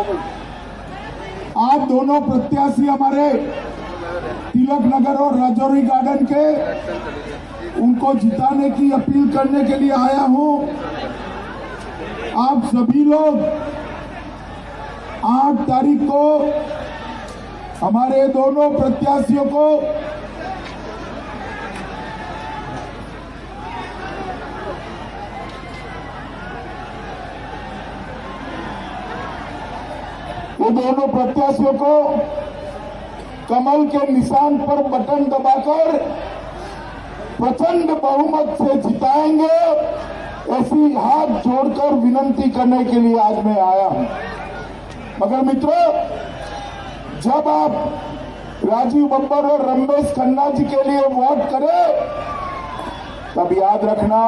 आप दोनों प्रत्याशी हमारे तिलक नगर और राजौरी गार्डन के, उनको जिताने की अपील करने के लिए आया हूं। आप सभी लोग 8 तारीख को हमारे दोनों प्रत्याशियों को कमल के निशान पर बटन दबाकर प्रचंड बहुमत से जिताएंगे, ऐसी हाथ जोड़कर विनती करने के लिए आज मैं आया हूं। मगर मित्रों, जब आप राजीव बब्बर और रमेश खन्ना जी के लिए वोट करें, तब याद रखना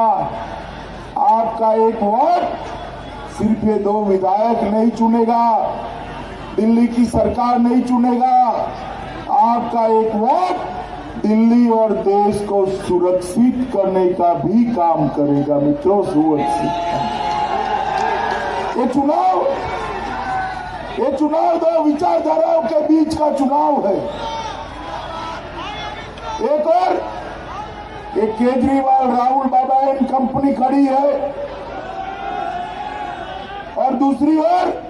आपका एक वोट सिर्फ ये 2 विधायक नहीं चुनेगा, दिल्ली की सरकार नहीं चुनेगा। आपका एक वोट दिल्ली और देश को सुरक्षित करने का भी काम करेगा। मित्रों, सुरक्षित ये चुनाव 2 विचारधाराओं के बीच का चुनाव है। एक और एक केजरीवाल राहुल बाबा एंड कंपनी खड़ी है, और दूसरी ओर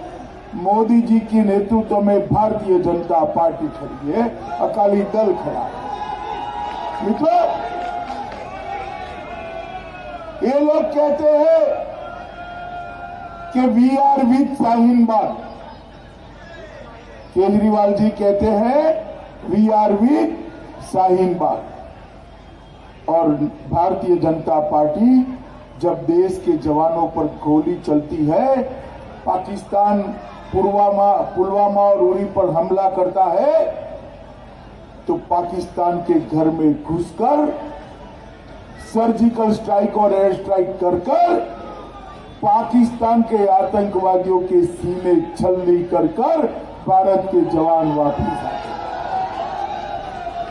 मोदी जी के नेतृत्व में भारतीय जनता पार्टी खड़ी है, अकाली दल खड़ा है। मित्रों, ये लोग कहते हैं कि we are with Shaheen Bagh. Kejriwal ji कहते हैं we are with Shaheen Bagh, और भारतीय जनता पार्टी जब देश के जवानों पर गोली चलती है, पाकिस्तान पुलवामा और उरी पर हमला करता है, तो पाकिस्तान के घर में घुसकर सर्जिकल स्ट्राइक और एयर स्ट्राइक कर पाकिस्तान के आतंकवादियों के सीने छलनी कर भारत के जवान वापस आए।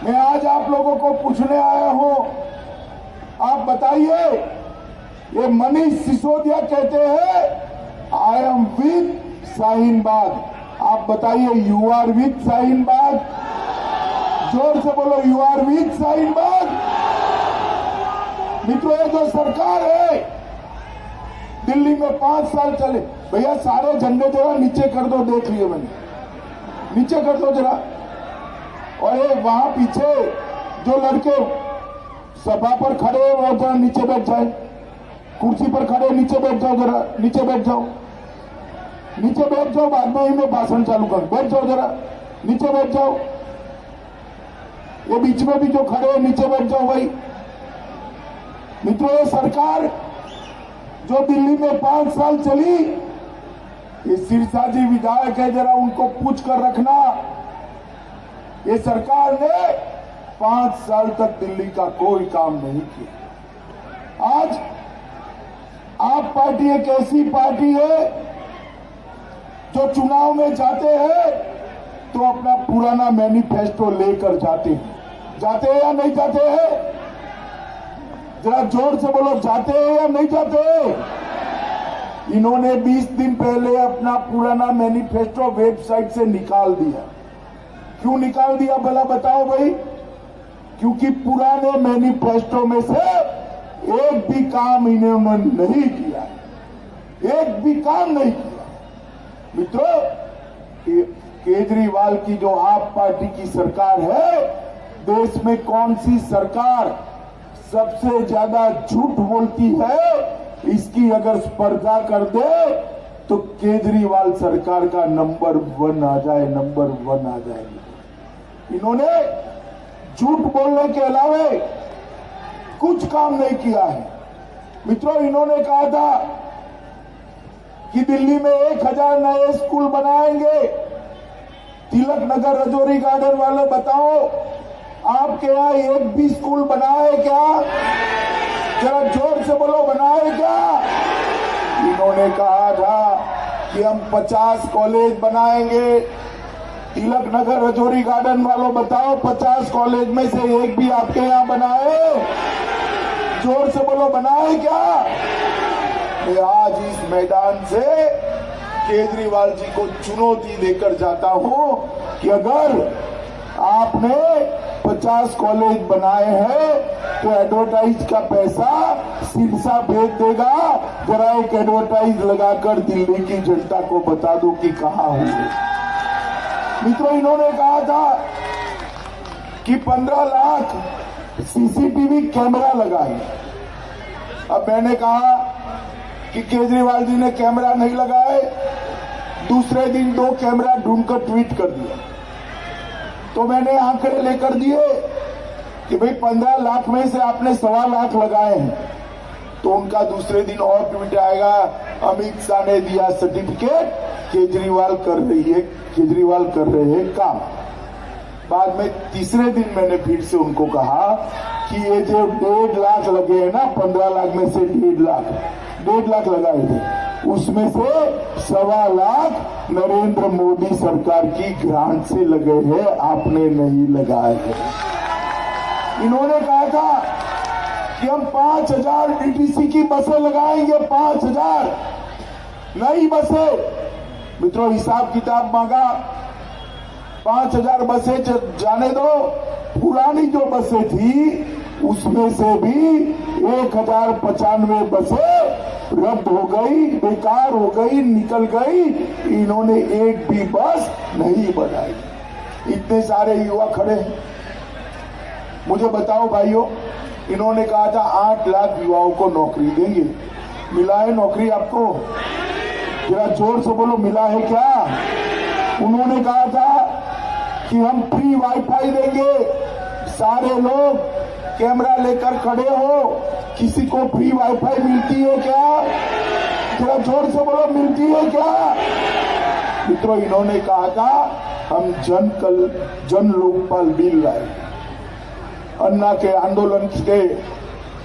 मैं आज आप लोगों को पूछने आया हूं, आप बताइए, ये मनीष सिसोदिया कहते हैं I am with Shaheen Bagh, आप बताइए you are with Shaheen Bagh? जोर से बोलो, you are with Shaheen Bagh? मित्रों, ये जो सरकार है, दिल्ली में 5 साल चले, भैया सारे झंडे जरा नीचे कर दो, देख लिए मैंने, नीचे कर दो जरा। और ये वहां पीछे जो लड़के सभा पर खड़े हैं, वो जरा नीचे बैठ जाए, कुर्सी पर खड़े नीचे बैठ जाओ, जरा नीचे बैठ जाओ, नीचे बैठ जाओ, बाद में ही मैं भाषण चालू करूं, बैठ जाओ जरा, नीचे बैठ जाओ। ये बीच में भी जो खड़े हैं नीचे बैठ जाओ भाई। मित्रों, ये सरकार जो दिल्ली में 5 साल चली, ये सिरसा जी विधायक है, जरा उनको पूछ कर रखना, ये सरकार ने 5 साल तक दिल्ली का कोई काम नहीं किया। आज आप पार्टी एक ऐसी पार्टी है जो चुनाव में जाते हैं तो अपना पुराना मैनिफेस्टो लेकर जाते हैं या नहीं जाते हैं? जरा जोर से बोलो, जाते हैं या नहीं जाते हैं? इन्होंने 20 दिन पहले अपना पुराना मैनिफेस्टो वेबसाइट से निकाल दिया। क्यों निकाल दिया भला बताओ भाई? क्योंकि पुराने मैनिफेस्टो में से एक भी काम इन्होंने नहीं किया, एक भी काम नहीं किया। मित्रों, केजरीवाल की जो आप पार्टी की सरकार है, देश में कौन सी सरकार सबसे ज्यादा झूठ बोलती है, इसकी अगर स्पर्धा कर दे तो केजरीवाल सरकार का नंबर 1 आ जाए, नंबर 1 आ जाएगी। इन्होंने झूठ बोलने के अलावा कुछ काम नहीं किया है। मित्रों, इन्होंने कहा था कि दिल्ली में 1000 नए स्कूल बनाएंगे। तिलक नगर राजौरी गार्डन वाले बताओ, आपके यहाँ एक भी स्कूल बना है क्या? जरा जोर से बोलो, बना है क्या? इन्होंने कहा था कि हम 50 कॉलेज बनाएंगे। तिलक नगर राजौरी गार्डन वालों बताओ, 50 कॉलेज में से एक भी आपके यहाँ बना है? जोर से बोलो, बना है क्या? मैं आज इस मैदान से केजरीवाल जी को चुनौती देकर जाता हूं कि अगर आपने 50 कॉलेज बनाए हैं तो एडवर्टाइज का पैसा सिरसा भेज देगा। जरा एक एडवर्टाइज लगाकर दिल्ली की जनता को बता दो कि कहां हुए। मित्रों, इन्होंने कहा था कि 15 लाख सीसीटीवी कैमरा लगाए। अब मैंने कहा कि केजरीवाल जी ने कैमरा नहीं लगाए। दूसरे दिन 2 कैमरा ढूंढकर ट्वीट कर दिया। तो मैंने आंकड़े लेकर दिए कि भाई 15 लाख में से आपने 1.25 लाख लगाए हैं। तो उनका दूसरे दिन और ट्वीट आएगा, अमित शाह ने दिया सर्टिफिकेट, केजरीवाल कर रहे हैं काम। बाद में तीसरे दिन मैंने फिर से उनको कहा कि ये जो 1.5 लाख लगे हैं ना, 15 लाख में से 1.5 लाख लगाए थे, उसमें से 1.25 लाख नरेंद्र मोदी सरकार की ग्रांट से लगे हैं, आपने नहीं लगाए हैं। इन्होंने कहा था कि हम 5000 डीटीसी की बसें लगाएंगे, 5000 नई बसें। मित्रों, हिसाब किताब मांगा, 5000 बसें जाने दो, पुरानी जो बसें थी उसमें से भी 1095 बसें रद्द हो गई, बेकार हो गई, निकल गई। इन्होंने एक भी बस नहीं बनाई। इतने सारे युवा खड़े हैं, मुझे बताओ भाइयों, इन्होंने कहा था 8 लाख युवाओं को नौकरी देंगे। मिला है नौकरी आपको? जरा जोर से बोलो, मिला है क्या? उन्होंने कहा था कि हम फ्री वाईफाई देंगे, सारे लोग कैमरा लेकर खड़े हो, किसी को फ्री वाईफाई मिलती है क्या? जरा जोर से बोलो, मिलती है क्या? मित्रों, इन्होंने कहा था हम जन लोकपाल बिल लाएंगे। अन्ना के आंदोलन के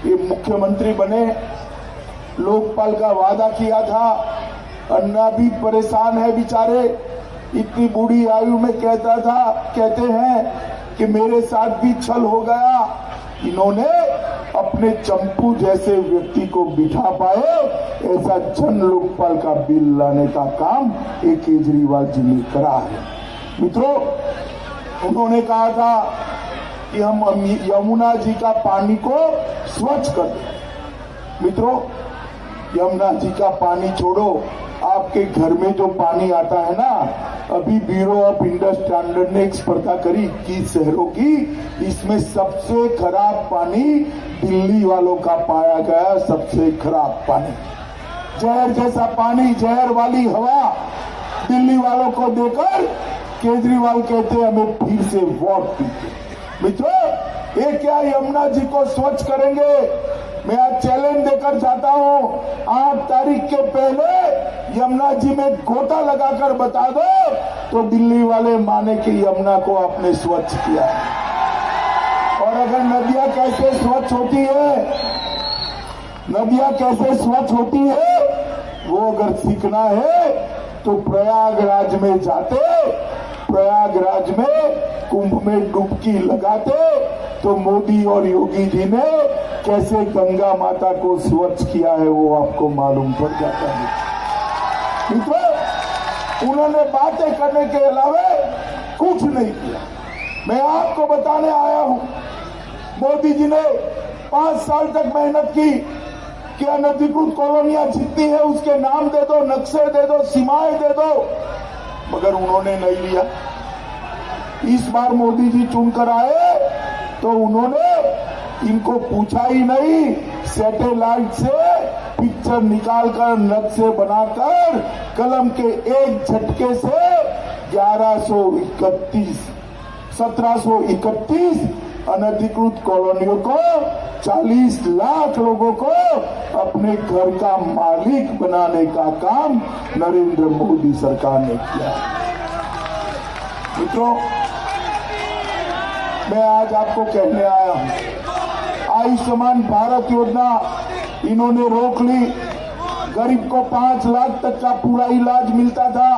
ये मुख्यमंत्री बने, लोकपाल का वादा किया था। अन्ना भी परेशान है बेचारे, इतनी बूढ़ी आयु में कहते हैं कि मेरे साथ भी छल हो गया। इन्होंने अपने चंपू जैसे व्यक्ति को बिठा पाए, ऐसा जन लोकपाल का बिल लाने का काम एक केजरीवाल जी ने करा है। मित्रों, उन्होंने कहा था कि हम यमुना जी का पानी को स्वच्छ कर दें। मित्रों, यमुना जी का पानी छोड़ो, आपके घर में जो पानी आता है ना, अभी ब्यूरो ऑफ इंडस स्टैंडर्ड ने एक स्पर्धा करी 21 शहरों की, इसमें सबसे खराब पानी दिल्ली वालों का पाया गया। सबसे खराब पानी, जहर जैसा पानी, जहर वाली हवा दिल्ली वालों को देकर केजरीवाल कहते हमें फिर से वोट दीजिए। मित्रों, ये क्या यमुना जी को स्वच्छ करेंगे? मैं आज चैलेंज देकर जाता हूं, 8 तारीख के पहले यमुना जी में गोता लगाकर बता दो तो दिल्ली वाले माने कि यमुना को आपने स्वच्छ किया। और अगर नदियां कैसे स्वच्छ होती है, वो अगर सीखना है तो प्रयागराज में जाते, प्रयागराज में कुंभ में डुबकी लगाते तो मोदी और योगी जी ने कैसे गंगा माता को स्वच्छ किया है वो आपको मालूम पड़ जाता है। मित्रों, उन्होंने बातें करने के अलावा कुछ नहीं किया। मैं आपको बताने आया हूं, मोदी जी ने 5 साल तक मेहनत की कि अनधिकृत कॉलोनियां जितनी है उसके नाम दे दो, नक्शे दे दो, सीमाएं दे दो, मगर उन्होंने नहीं लिया। इस बार मोदी जी चुनकर आए तो उन्होंने इनको पूछा ही नहीं, सैटेलाइट से पिक्चर निकालकर, नक्शे बनाकर, कलम के एक झटके से 1731 अनधिकृत कॉलोनियों को, 40 लाख लोगों को अपने घर का मालिक बनाने का काम नरेंद्र मोदी सरकार ने किया। मित्रों, मैं आज आपको कहने आया हूं, आयुष्मान भारत योजना इन्होंने रोक ली। गरीब को 5 लाख तक का पूरा इलाज मिलता था,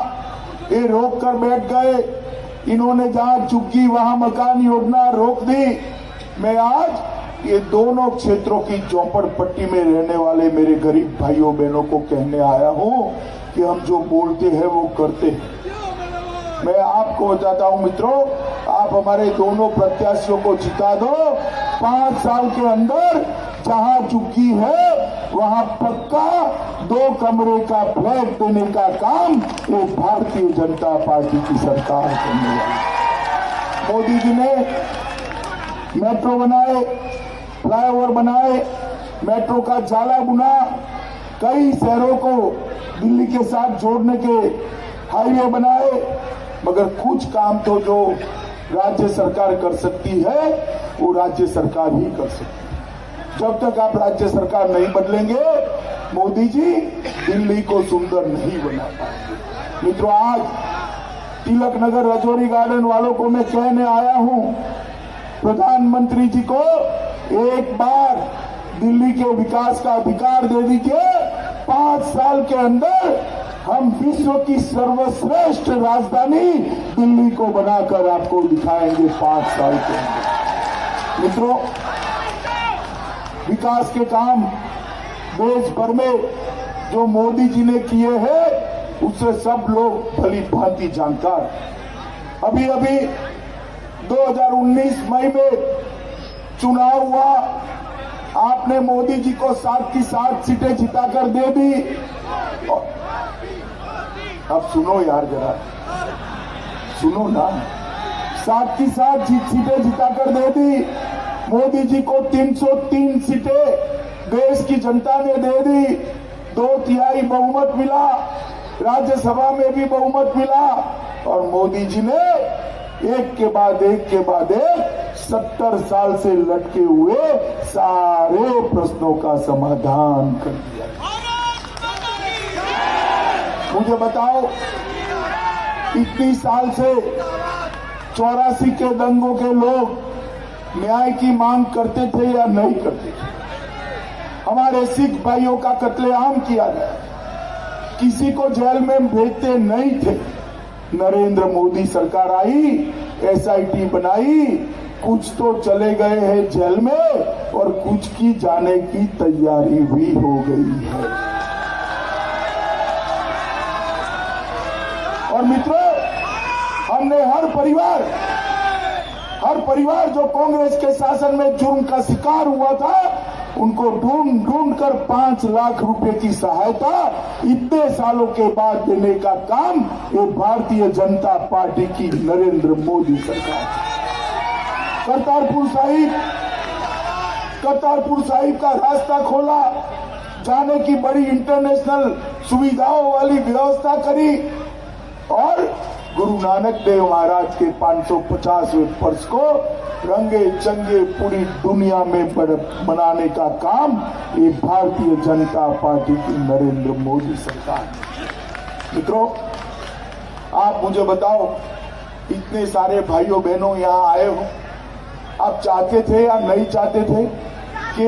ये रोक कर बैठ गए। इन्होंने जहां चुकी वहां मकान योजना रोक दी। मैं आज ये दोनों क्षेत्रों की झोपड़पट्टी में रहने वाले मेरे गरीब भाइयों बहनों को कहने आया हूं कि कि हम जो बोलते हैं वो करते हैं। मैं आपको बताता हूं मित्रों, आप हमारे दोनों प्रत्याशियों को जिता दो, 5 साल के अंदर जहां चुकी है वहां पक्का 2 कमरे का फ्लैट देने का काम ये भारतीय जनता पार्टी की सरकार करने वाली। मोदी जी ने मेट्रो बनाए, फ्लाईओवर बनाए, मेट्रो का जाला बुना, कई शहरों को दिल्ली के साथ जोड़ने के हाईवे बनाए, मगर कुछ काम तो जो राज्य सरकार कर सकती है वो राज्य सरकार ही कर सकती है। जब तक आप राज्य सरकार नहीं बदलेंगे, मोदी जी दिल्ली को सुंदर नहीं बना पाएंगे। मित्रों, आज तिलक नगर रजौरी गार्डन वालों को मैं कहने आया हूं, प्रधानमंत्री जी को एक बार दिल्ली के विकास का अधिकार दे दीजिए। 5 साल के अंदर हम विश्व की सर्वश्रेष्ठ राजधानी दिल्ली को बनाकर आपको दिखाएंगे 5 साल के अंदर। मित्रों, विकास के काम देश भर में जो मोदी जी ने किए हैं उससे सब लोग भली भांति जानकार। अभी 2019 मई में चुनाव हुआ, आपने मोदी जी को 7 की 7 सीटें जिताकर दे दी। अब सुनो यार, जरा सुनो ना, 7 की 7 सीटें जिताकर दे दी। मोदी जी को 303 सीटें देश की जनता ने दे दी, 2/3 बहुमत मिला, राज्यसभा में भी बहुमत मिला, और मोदी जी ने एक के बाद एक 70 साल से लटके हुए सारे प्रश्नों का समाधान कर दिया। मुझे बताओ, इतनी साल से 84 के दंगों के लोग न्याय की मांग करते थे या नहीं करते थे? हमारे सिख भाइयों का कत्लेआम किया गया, किसी को जेल में भेजते नहीं थे। नरेंद्र मोदी सरकार आई, SIT बनाई, कुछ तो चले गए हैं जेल में और कुछ की जाने की तैयारी भी हो गई है। और मित्रों, हमने हर परिवार जो कांग्रेस के शासन में जुर्म का शिकार हुआ था, उनको ढूंढ कर 5 लाख रुपए की सहायता इतने सालों के बाद देने का काम ये भारतीय जनता पार्टी की नरेंद्र मोदी सरकार। करतारपुर साहिब का रास्ता खोला, जाने की बड़ी इंटरनेशनल सुविधाओं वाली व्यवस्था करी, और गुरु नानक देव महाराज के 550वें वर्ष को रंगे चंगे पूरी दुनिया में मनाने का काम ये भारतीय जनता पार्टी की नरेंद्र मोदी सरकार। मित्रों, आप मुझे बताओ, इतने सारे भाइयों बहनों यहाँ आए हो, आप चाहते थे या नहीं चाहते थे कि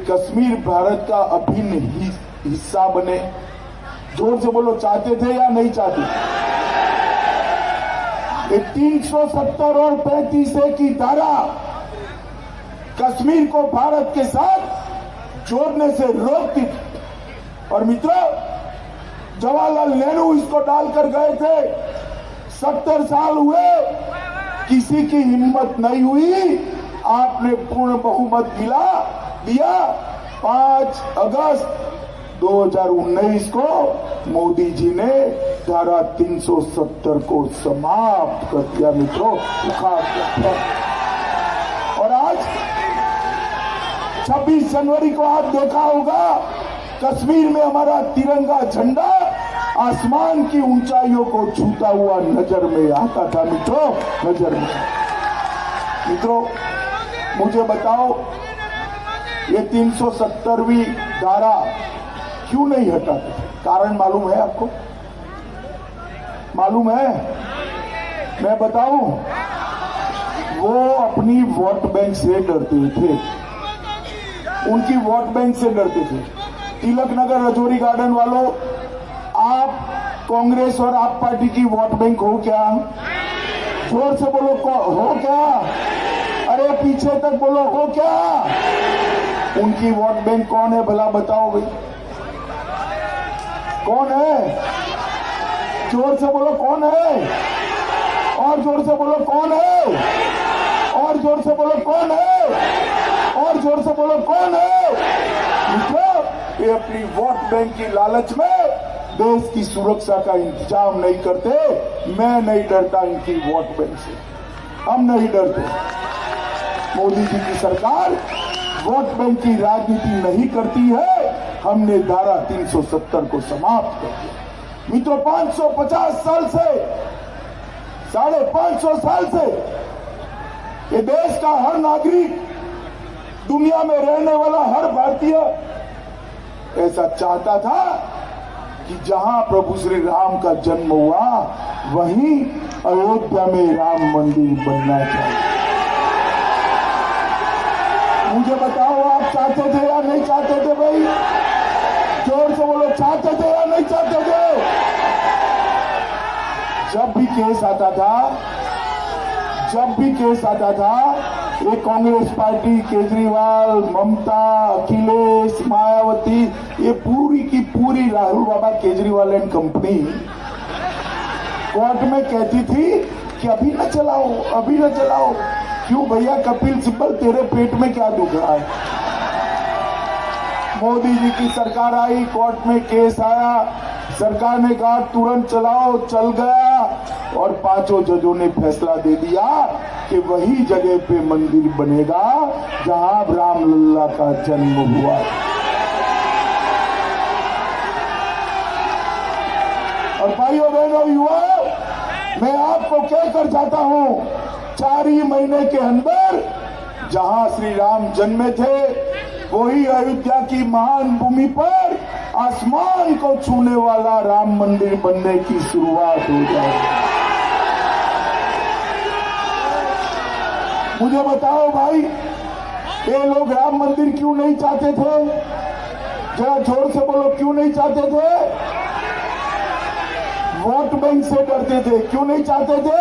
कश्मीर भारत का अभिन्न हिस्सा बने? जोर से बोलो, चाहते थे या नहीं चाहते? 370 और 35A की धारा कश्मीर को भारत के साथ जोड़ने से रोकती थी। और मित्रों, जवाहरलाल नेहरू इसको डालकर गए थे, 70 साल हुए, किसी की हिम्मत नहीं हुई, आपने पूर्ण बहुमत दिया। 5 अगस्त 2019 को मोदी जी ने धारा 370 को समाप्त कर दिया। मित्रों, उखाड़ दिया। और आज 26 जनवरी को आप देखा होगा, कश्मीर में हमारा तिरंगा झंडा आसमान की ऊंचाइयों को छूता हुआ नजर में आता था। मित्रों, मुझे बताओ, ये 370वीं धारा क्यों नहीं हटाते थे? कारण मालूम है आपको? मालूम है? मैं बताऊं, वो अपनी वोट बैंक से डरते थे, उनकी वोट बैंक से डरते थे। तिलक नगर रजौरी गार्डन वालों, आप कांग्रेस और आप पार्टी की वोट बैंक हो क्या? जोर से बोलो, हो क्या? अरे पीछे तक बोलो, हो क्या? उनकी वोट बैंक कौन है भला बताओ भाई? कौन है? जोर से बोलो कौन है? और जोर से बोलो कौन है? और जोर से बोलो कौन है? और जोर से बोलो कौन है? मित्रों, ये अपनी वोट बैंक की लालच में देश की सुरक्षा का इंतजाम नहीं करते। मैं नहीं डरता इनकी वोट बैंक से, हम नहीं डरते। मोदी जी की सरकार वोट बैंक की राजनीति नहीं करती है। हमने धारा 370 को समाप्त कर दिया। मित्रों, 550 साल से, 550 साल से ये देश का हर नागरिक, दुनिया में रहने वाला हर भारतीय ऐसा चाहता था कि जहां प्रभु श्री राम का जन्म हुआ वहीं अयोध्या में राम मंदिर बनना चाहिए। मुझे बताओ, आप चाहते थे या नहीं चाहते थे भाई? जोर से बोलो, चाहते थे या नहीं चाहते थे? जब भी केस आता था, ये कांग्रेस पार्टी, केजरीवाल, ममता, अखिलेश, मायावती, ये पूरी की पूरी राहुल बाबा केजरीवाल एंड कंपनी कोर्ट में कहती थी कि अभी न चलाओ। क्यों भैया? कपिल सिब्बल, तेरे पेट में क्या दुख रहा है? मोदी जी की सरकार आई, कोर्ट में केस आया, सरकार ने कहा तुरंत चलाओ, चल गया और 5 जजों ने फैसला दे दिया कि वही जगह पे मंदिर बनेगा जहां रामलल्ला का जन्म हुआ। और भाइयों बहनों युवाओं, मैं आपको कहकर जाता हूं, 4 ही महीने के अंदर जहां श्री राम जन्मे थे वही अयोध्या की महान भूमि पर आसमान को छूने वाला राम मंदिर बनने की शुरुआत हो जाएगी। मुझे बताओ भाई, ये लोग राम मंदिर क्यों नहीं चाहते थे? जरा जोर से बोलो, क्यों नहीं चाहते थे? वोट बैंक से डरते थे। क्यों नहीं चाहते थे?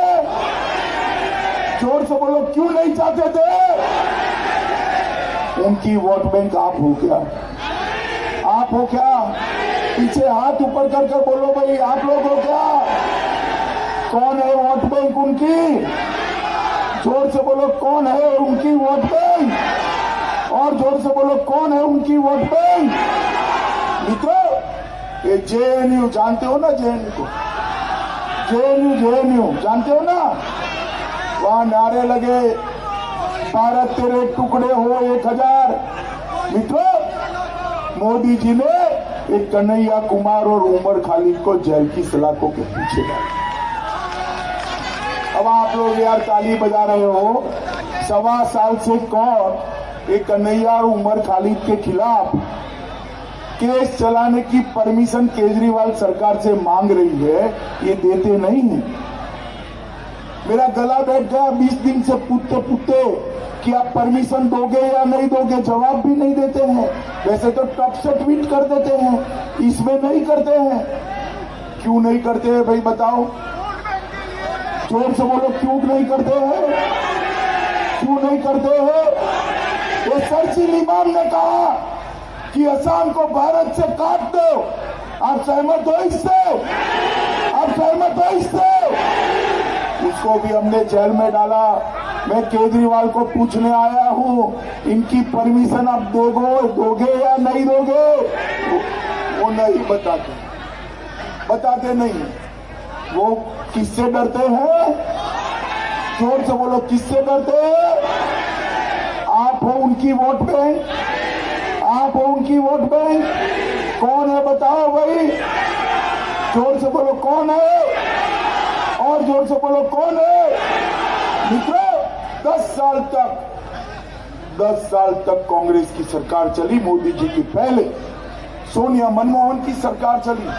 जोर से बोलो, क्यों नहीं चाहते थे? उनकी वोट बैंक आप हो क्या? आप हो क्या? पीछे हाथ ऊपर करके बोलो भाई, आप लोग हो क्या? कौन है वोट बैंक उनकी? जोर से बोलो, कौन है उनकी वोट बैंक? और जोर से बोलो, कौन है उनकी वोट बैंक? मित्रों, ये जेएनयू जानते हो ना? जेएनयू को, जेएनयू जानते हो ना? वहां नारे लगे, भारत तेरे टुकड़े हो 1000। मित्रों, मोदी जी ने एक कन्हैया कुमार और उमर खालिद को जेल की सलाखों के पीछे डाला। अब आप लोग यार ताली बजा रहे हो। 1.25 साल से कोर्ट एक कन्हैया और उमर खालिद के खिलाफ केस चलाने की परमिशन केजरीवाल सरकार से मांग रही है, ये देते नहीं है। मेरा गला बैठ गया 20 दिन से पूछते कि आप परमिशन दोगे या नहीं दोगे, जवाब भी नहीं देते हैं। वैसे तो टॉप से ट्वीट कर देते हैं, इसमें नहीं करते हैं। क्यों नहीं करते हैं भाई बताओ? जोर से बोलो, क्यों नहीं करते हैं? क्यों नहीं करते हैं? ये सरसील इमाम ने कहा कि असम को भारत से काट दो। आप सहमत हो इससे? आप सहमत हो इससे? उसको भी हमने जेल में डाला। मैं केजरीवाल को पूछने आया हूं, इनकी परमिशन आप दोगे या नहीं दोगे? वो नहीं बताते नहीं। वो किससे डरते हैं? जोर से बोलो, किससे डरते हैं? आप हो उनकी वोट बैंक, आप हो उनकी वोट बैंक। कौन है बताओ भाई? जोर से बोलो, कौन है? और जोर से बोलो, कौन है? मित्रों, 10 साल तक कांग्रेस की सरकार चली। मोदी जी की पहले सोनिया मनमोहन की सरकार चली,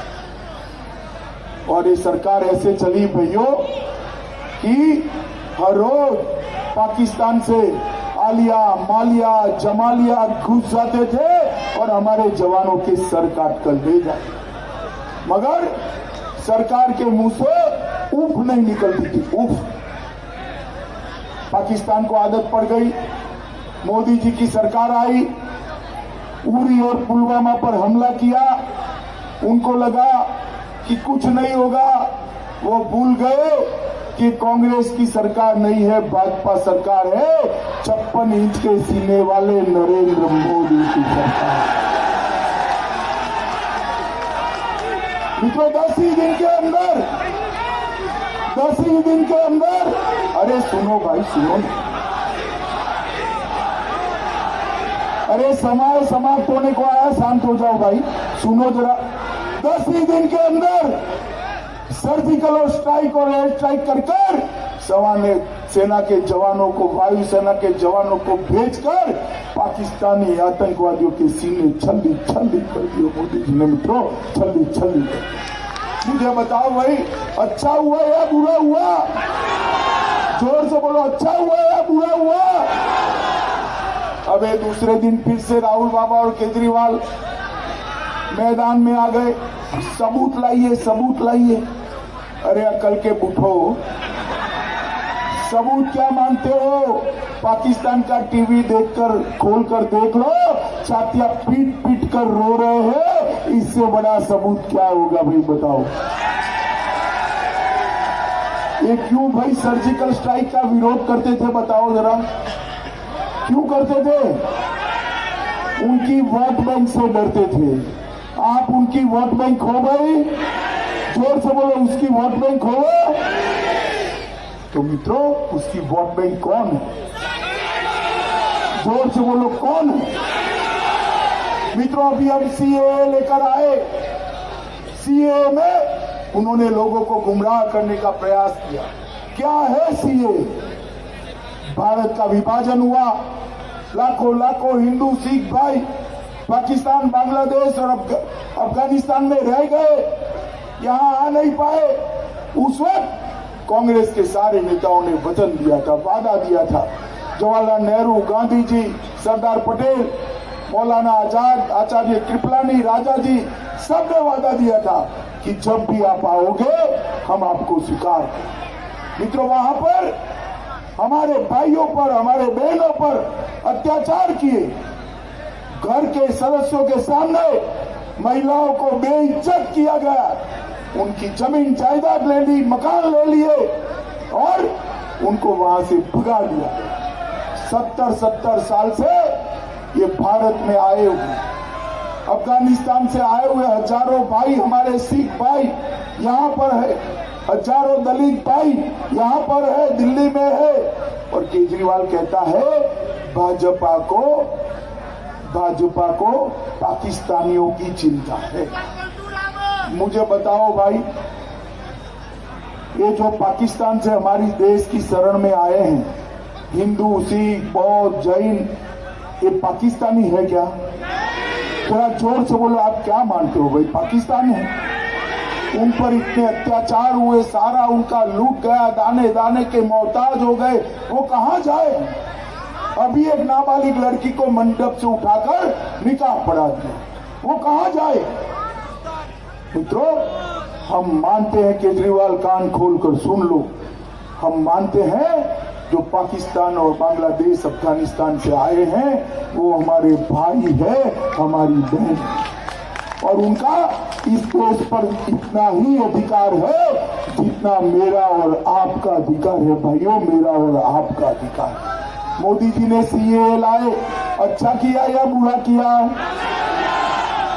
और ये सरकार ऐसे चली भैयों कि हर रोज पाकिस्तान से आलिया, मालिया, जमालिया घुस जाते थे और हमारे जवानों के सर काट कर ले जाते। मगर सरकार के मुंह से उफ नहीं निकलती थी, उफ। पाकिस्तान को आदत पड़ गई। मोदी जी की सरकार आई, उरी और पुलवामा पर हमला किया, उनको लगा कि कुछ नहीं होगा, वो भूल गए कि कांग्रेस की सरकार नहीं है, भाजपा सरकार है, 56 इंच के सीने वाले नरेंद्र मोदी की सरकार। मित्रों, 10 ही दिन के अंदर, 10 ही दिन के अंदर, अरे सुनो भाई सुनो, अरे समय समाप्त होने को आया, शांत हो जाओ भाई, सुनो जरा। 10 ही दिन के अंदर सर्जिकल स्ट्राइक और एयर स्ट्राइक कर सेना के जवानों को, वायुसेना के जवानों को भेजकर पाकिस्तानी आतंकवादियों के सीने छल्ली छल्ली कर दिए मोदी जी ने। मित्रों, छल्ली छल्ली कर। मुझे बताओ भाई, अच्छा हुआ या बुरा हुआ? जोर से बोलो, अच्छा हुआ या बुरा हुआ? अबे दूसरे दिन फिर से राहुल बाबा और केजरीवाल मैदान में आ गए, सबूत लाइए, सबूत लाइए। अरे अकल के बुढ़ो, सबूत क्या मानते हो? पाकिस्तान का टीवी देखकर, खोलकर देख लो, छातियां पीट पीट कर रो रहे हैं, इससे बड़ा सबूत क्या होगा भाई बताओ? ये क्यों भाई सर्जिकल स्ट्राइक का विरोध करते थे बताओ जरा, क्यों करते थे? उनकी वोट बैंक से डरते थे। आप उनकी वोट बैंक हो गई, जोर से बोलो, उसकी वोट बैंक हो गए। तो मित्रों, उसकी वोट बैंक कौन है? जोर से बोलो, कौन है? मित्रों, अभी हम सीएए लेकर आए। सीएए में उन्होंने लोगों को गुमराह करने का प्रयास किया। क्या है सीएए? भारत का विभाजन हुआ, लाखों लाखों हिंदू सिख भाई पाकिस्तान, बांग्लादेश और अफगानिस्तान में रह गए, यहां आ नहीं पाए। उस वक्त कांग्रेस के सारे नेताओं ने वचन दिया था, वादा दिया था। जवाहरलाल नेहरू, गांधी जी, सरदार पटेल, मौलाना आजाद, आचार्य कृपलानी, राजा जी, सबने वादा दिया था कि जब भी आप आओगे हम आपको स्वीकार करेंगे। मित्रों, वहां पर हमारे भाइयों पर, हमारे बहनों पर अत्याचार किए, घर के सदस्यों के सामने महिलाओं को बेइज्जत किया गया, उनकी जमीन जायदाद ले ली, मकान ले लिए और उनको वहां से भगा दिया। 70 साल से ये भारत में आए हुए, अफगानिस्तान से आए हुए हजारों भाई, हमारे सिख भाई यहाँ पर है, हजारों दलित भाई यहाँ पर है, दिल्ली में है। और केजरीवाल कहता है भाजपा को पाकिस्तानियों की चिंता है। मुझे बताओ भाई, ये जो पाकिस्तान से हमारी देश की शरण में आए हैं, हिंदू, सिख, बौद्ध, जैन, ये पाकिस्तानी है क्या? थोड़ा जोर से बोलो, आप क्या मानते हो भाई, पाकिस्तान है? उन पर इतने अत्याचार हुए, सारा उनका लूट गया, दाने दाने के मोहताज हो गए, वो कहां जाए? अभी एक नाबालिग लड़की को मंडप से उठाकर निकाह पढ़ा दिया, वो कहां जाए? मित्रों, हम मानते हैं, केजरीवाल कान खोलकर सुन लो, हम मानते हैं जो पाकिस्तान और बांग्लादेश, अफगानिस्तान से आए हैं वो हमारे भाई है, हमारी बहन है, और उनका इस देश पर इतना ही अधिकार है जितना मेरा और आपका अधिकार है। भाइयों, मेरा और आपका अधिकार है। मोदी जी ने सीएए लाए, अच्छा किया या बुरा किया?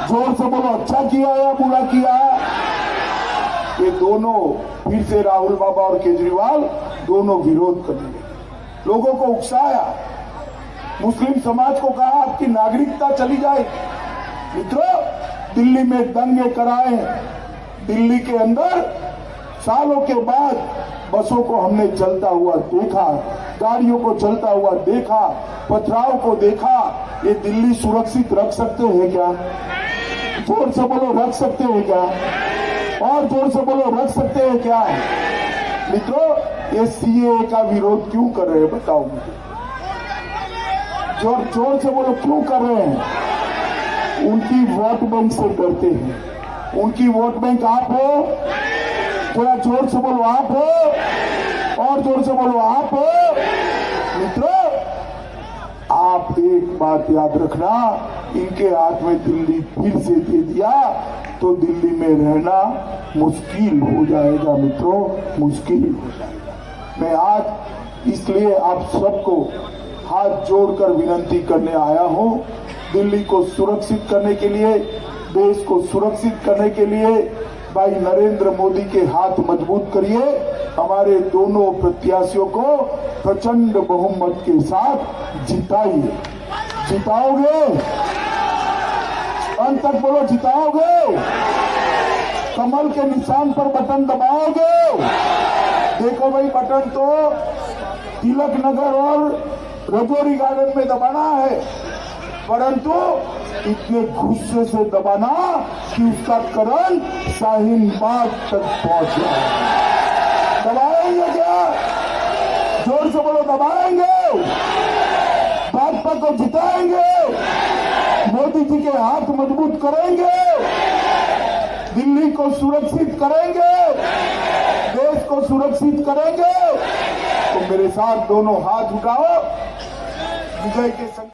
जोर से बोलो, अच्छा किया या बुरा किया? ये दोनों फिर से राहुल बाबा और केजरीवाल दोनों विरोध करने लगे, लोगों को उकसाया, मुस्लिम समाज को कहा आपकी नागरिकता चली जाए। मित्रों, दिल्ली में दंगे कराए, दिल्ली के अंदर सालों के बाद बसों को हमने चलता हुआ देखा, गाड़ियों को चलता हुआ देखा, पथराव को देखा। ये दिल्ली सुरक्षित रख सकते हैं क्या? जोर से बोलो, रख सकते हैं क्या? और जोर से बोलो, रख सकते हैं क्या? मित्रों, ये सीएए का विरोध क्यों कर रहे हैं बताओ मुझे? जोर से बोलो, क्यों कर रहे हैं? उनकी वोट बैंक से डरते हैं। उनकी वोट बैंक आप हो, थोड़ा जोर से बोलो, आप हो, और जोर से बोलो, आप हो। मित्रों, आप एक बात याद रखना, इनके हाथ में दिल्ली फिर से दे दिया तो दिल्ली में रहना मुश्किल हो जाएगा मित्रों, मुश्किल हो जाएगा। मैं आज इसलिए आप सबको हाथ जोड़कर विनती करने आया हूं, दिल्ली को सुरक्षित करने के लिए, देश को सुरक्षित करने के लिए भाई नरेंद्र मोदी के हाथ मजबूत करिए, हमारे दोनों प्रत्याशियों को प्रचंड बहुमत के साथ जिताइए। जिताओगे? अंत तक बोलो, जिताओगे? कमल के निशान पर बटन दबाओगे? देखो भाई, बटन तो तिलक नगर और रजौरी गार्डन में दबाना है, परंतु इतने गुस्से से दबाना कि उसका करंट शाहीन बाग तक पहुंच जाए। दबाएंगे क्या? जोर से बोलो, दबाएंगे? भाजपा को जिताएंगे? मोदी जी के हाथ मजबूत करेंगे? दिल्ली को सुरक्षित करेंगे? देश को सुरक्षित करेंगे? तो मेरे साथ दोनों हाथ उठाओ, विजय के संग